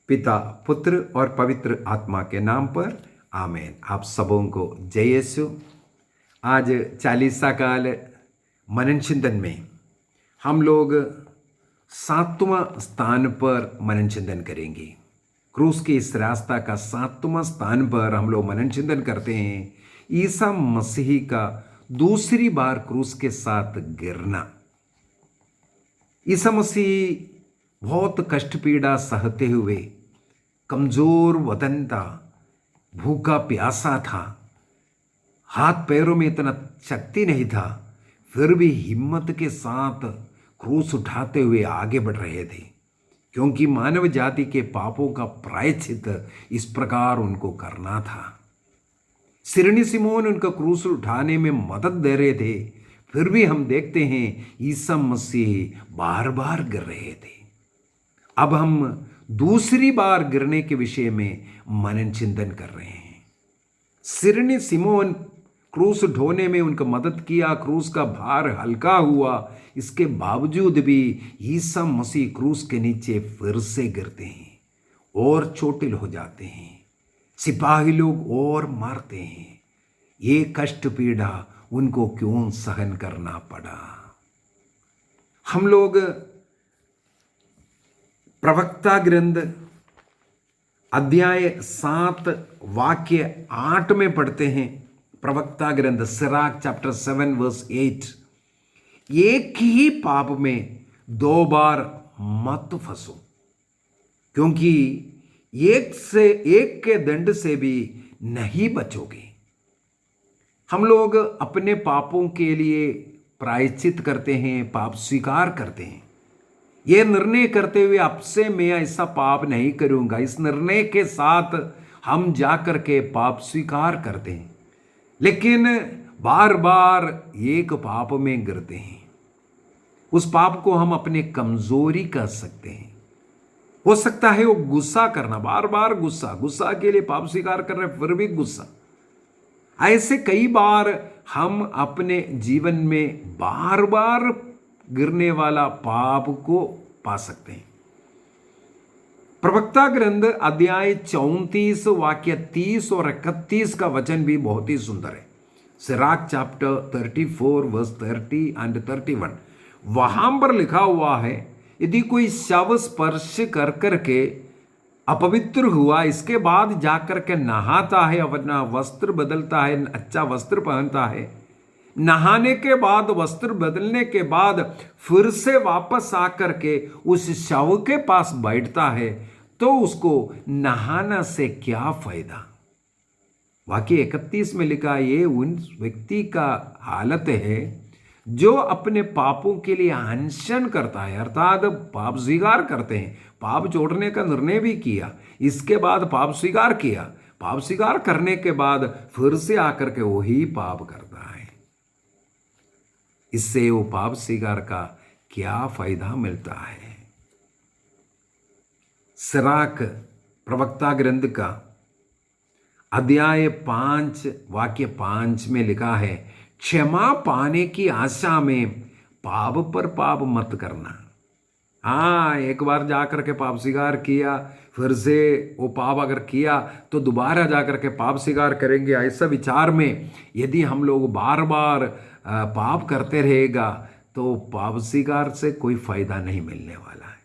पिता, पुत्र और पवित्र आत्मा के नाम पर आमीन। आप सबों को जय यीशु। आज चालीसा काल मनन चिंतन में हम लोग 7वां स्थान पर मनन चिंतन करेंगे। क्रूस के इस रास्ता का 7वां स्थान पर हम लोग मनन चिंतन करते हैं। ईसा मसीह का दूसरी बार क्रूस के साथ गिरना। ईसा मसीह बहुत कष्ट पीड़ा सहते हुए कमजोर वतन था, भूखा प्यासा था, हाथ पैरों में इतना शक्ति नहीं था, फिर भी हिम्मत के साथ क्रूस उठाते हुए आगे बढ़ रहे थे, क्योंकि मानव जाति के पापों का प्रायश्चित इस प्रकार उनको करना था। सिरनी सिमोन उनका क्रूस उठाने में मदद दे रहे थे, फिर भी हम देखते हैं ईसा मसीह बार बार गिर रहे थे। अब हम दूसरी बार गिरने के विषय में मनन चिंतन कर रहे हैं। सिरनी सिमोन क्रूस ढोने में उनका मदद किया, क्रूस का भार हल्का हुआ, इसके बावजूद भी ईसा मसीह क्रूस के नीचे फिर से गिरते हैं और चोटिल हो जाते हैं, सिपाही लोग और मारते हैं। ये कष्ट पीड़ा उनको क्यों सहन करना पड़ा? हम लोग प्रवक्ता ग्रंथ अध्याय 7 वाक्य 8 में पढ़ते हैं। प्रवक्ता ग्रंथ सिराक चैप्टर 7 वर्स 8, एक ही पाप में 2 बार मत फंसो, क्योंकि एक के दंड से भी नहीं बचोगे। हम लोग अपने पापों के लिए प्रायश्चित करते हैं, पाप स्वीकार करते हैं। यह निर्णय करते हुए अब से मैं ऐसा पाप नहीं करूंगा, इस निर्णय के साथ हम जाकर के पाप स्वीकार करते हैं, लेकिन बार बार एक पाप में गिरते हैं। उस पाप को हम अपने कमजोरी कह सकते हैं। हो सकता है वो गुस्सा करना, बार बार गुस्सा के लिए पाप स्वीकार कर रहे फिर भी गुस्सा। ऐसे कई बार हम अपने जीवन में बार बार गिरने वाला पाप को पा सकते हैं। प्रवक्ता ग्रंथ अध्याय 34 वाक्य 30 और 31 का वचन भी बहुत ही सुंदर है। सिराक चैप्टर 34 वर्स 30 एंड 31, वहां पर लिखा हुआ है, यदि कोई शव स्पर्श कर करके अपवित्र हुआ, इसके बाद जाकर के नहाता है, अपना वस्त्र बदलता है, अच्छा वस्त्र पहनता है, नहाने के बाद वस्त्र बदलने के बाद फिर से वापस आकर के उस शव के पास बैठता है, तो उसको नहाना से क्या फायदा? वाक्य 31 में लिखा, ये उन व्यक्ति का हालत है जो अपने पापों के लिए अनशन करता है, अर्थात पाप स्वीकार करते हैं, पाप छोड़ने का निर्णय भी किया, इसके बाद पाप स्वीकार किया, पाप स्वीकार करने के बाद फिर से आकर के वही पाप करता है। इससे वो पाप स्वीकार का क्या फायदा मिलता है? सिराक प्रवक्ता ग्रंथ का अध्याय 5 वाक्य 5 में लिखा है, क्षमा पाने की आशा में पाप पर पाप मत करना। हाँ, एक बार जाकर के पाप स्वीकार किया, फिर से वो पाप अगर किया तो दोबारा जाकर के पाप स्वीकार करेंगे, ऐसा विचार में यदि हम लोग बार बार पाप करते रहेगा तो पाप स्वीकार से कोई फायदा नहीं मिलने वाला है।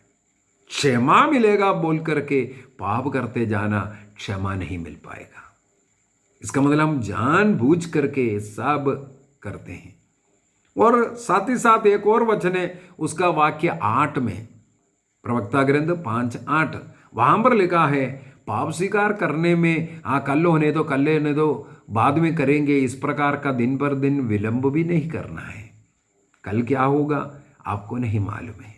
क्षमा मिलेगा बोल करके पाप करते जाना, क्षमा नहीं मिल पाएगा। इसका मतलब हम जानबूझ करके सब करते हैं। और साथ ही साथ एक और वचन है, उसका वाक्य 8 में, प्रवक्ता ग्रंथ 5:8, वहां पर लिखा है, पाप स्वीकार करने में कल होने दो, कल होने दो, बाद में करेंगे, इस प्रकार का दिन पर दिन विलंब भी नहीं करना है। कल क्या होगा आपको नहीं मालूम है,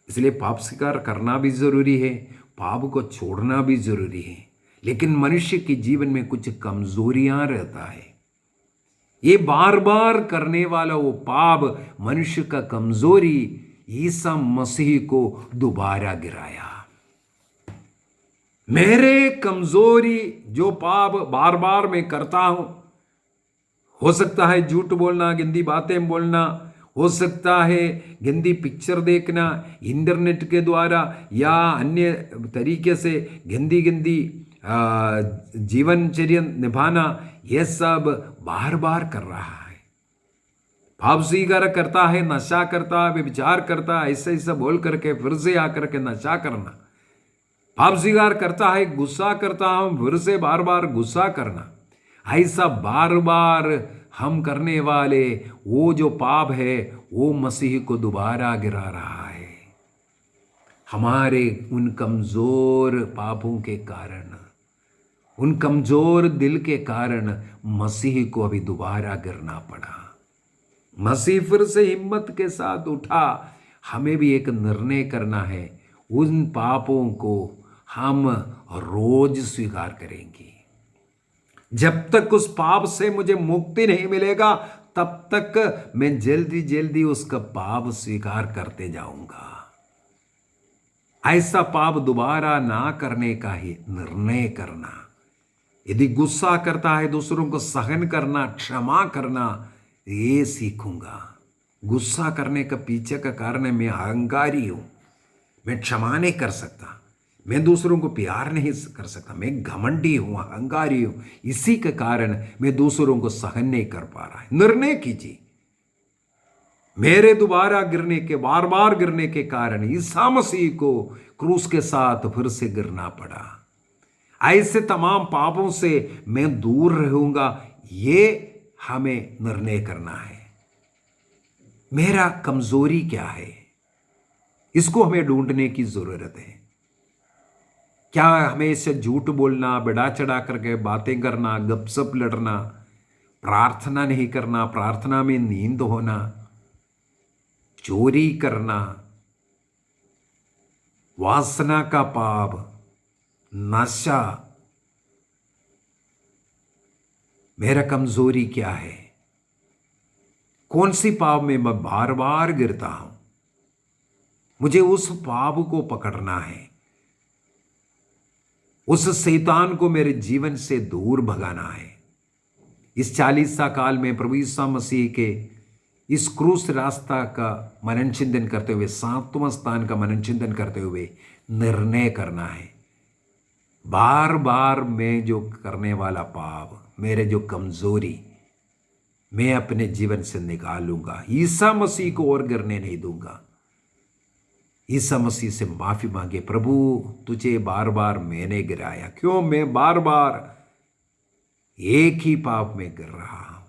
इसलिए पाप स्वीकार करना भी जरूरी है, पाप को छोड़ना भी जरूरी है। लेकिन मनुष्य के जीवन में कुछ कमजोरियां रहता है। ये बार बार करने वाला वो पाप, मनुष्य का कमजोरी ईसा मसीह को दोबारा गिराया। मेरे कमजोरी जो पाप बार बार मैं करता हूं, हो सकता है झूठ बोलना, गंदी बातें बोलना, हो सकता है गंदी पिक्चर देखना, इंटरनेट के द्वारा या अन्य तरीके से गंदी गंदी जीवनचर्या निभाना, यह सब बार बार कर रहा है। पाप स्वीकार करता है, नशा करता है, विचार करता है, ऐसा ऐसा बोल करके फिर से आकर के नशा करना। पाप स्वीकार करता है, गुस्सा करता हूं, फिर से बार बार गुस्सा करना। ऐसा बार बार हम करने वाले वो जो पाप है वो मसीह को दोबारा गिरा रहा है। हमारे उन कमजोर पापों के कारण, उन कमजोर दिल के कारण मसीह को अभी दोबारा गिरना पड़ा। मसीह फिर से हिम्मत के साथ उठा। हमें भी एक निर्णय करना है, उन पापों को हम रोज स्वीकार करेंगे। जब तक उस पाप से मुझे मुक्ति नहीं मिलेगा तब तक मैं जल्दी जल्दी उसका पाप स्वीकार करते जाऊंगा। ऐसा पाप दोबारा ना करने का ही निर्णय करना। यदि गुस्सा करता है, दूसरों को सहन करना, क्षमा करना, ये सीखूंगा। गुस्सा करने का पीछे का कारण है मैं अहंकारी हूं, मैं क्षमा नहीं कर सकता, मैं दूसरों को प्यार नहीं कर सकता, मैं घमंडी हूं, अहंकारी हूं, इसी के कारण मैं दूसरों को सहन नहीं कर पा रहा है। निर्णय कीजिए। मेरे दोबारा गिरने के, बार बार गिरने के कारण ईसा मसीह को क्रूस के साथ फिर से गिरना पड़ा। ऐसे तमाम पापों से मैं दूर रहूंगा, ये हमें निर्णय करना है। मेरा कमजोरी क्या है, इसको हमें ढूंढने की जरूरत है। क्या हमेशा झूठ बोलना, बढ़ा चढ़ा करके बातें करना, गपसप लड़ना, प्रार्थना नहीं करना, प्रार्थना में नींद होना, चोरी करना, वासना का पाप, नशा, मेरा कमजोरी क्या है? कौन सी पाप में मैं बार बार गिरता हूं? मुझे उस पाप को पकड़ना है, उस शैतान को मेरे जीवन से दूर भगाना है। इस 40 काल में प्रभु यीशु मसीह के इस क्रूस रास्ता का मनन चिंतन करते हुए, 7वां स्थान का मनन चिंतन करते हुए निर्णय करना है। बार बार मैं जो करने वाला पाप, मेरे जो कमजोरी, मैं अपने जीवन से निकालूंगा। ईसा मसीह को और गिरने नहीं दूंगा। ईसा मसीह से माफी मांगे, प्रभु तुझे बार बार मैंने गिराया, क्यों मैं बार बार एक ही पाप में गिर रहा हूं?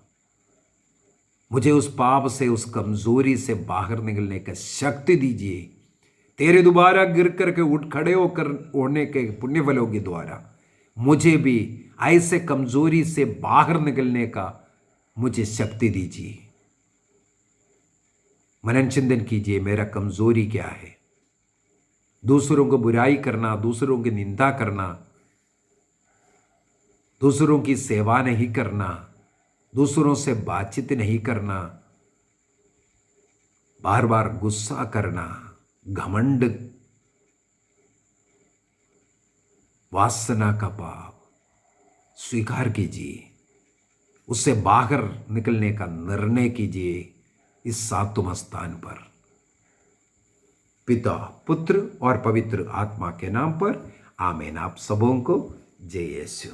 मुझे उस पाप से, उस कमजोरी से बाहर निकलने का शक्ति दीजिए। तेरे दोबारा गिर करके उठ खड़े होकर होने के पुण्य फलों के द्वारा मुझे भी ऐसे कमजोरी से बाहर निकलने का मुझे शक्ति दीजिए। मनन चिंतन कीजिए, मेरा कमजोरी क्या है? दूसरों को बुराई करना, दूसरों की निंदा करना, दूसरों की सेवा नहीं करना, दूसरों से बातचीत नहीं करना, बार बार गुस्सा करना, घमंड, वासना का पाप स्वीकार कीजिए। उससे बाहर निकलने का निर्णय कीजिए इस 7वें स्थान पर। पिता, पुत्र और पवित्र आत्मा के नाम पर आमीन। आप सबों को जय यीशु।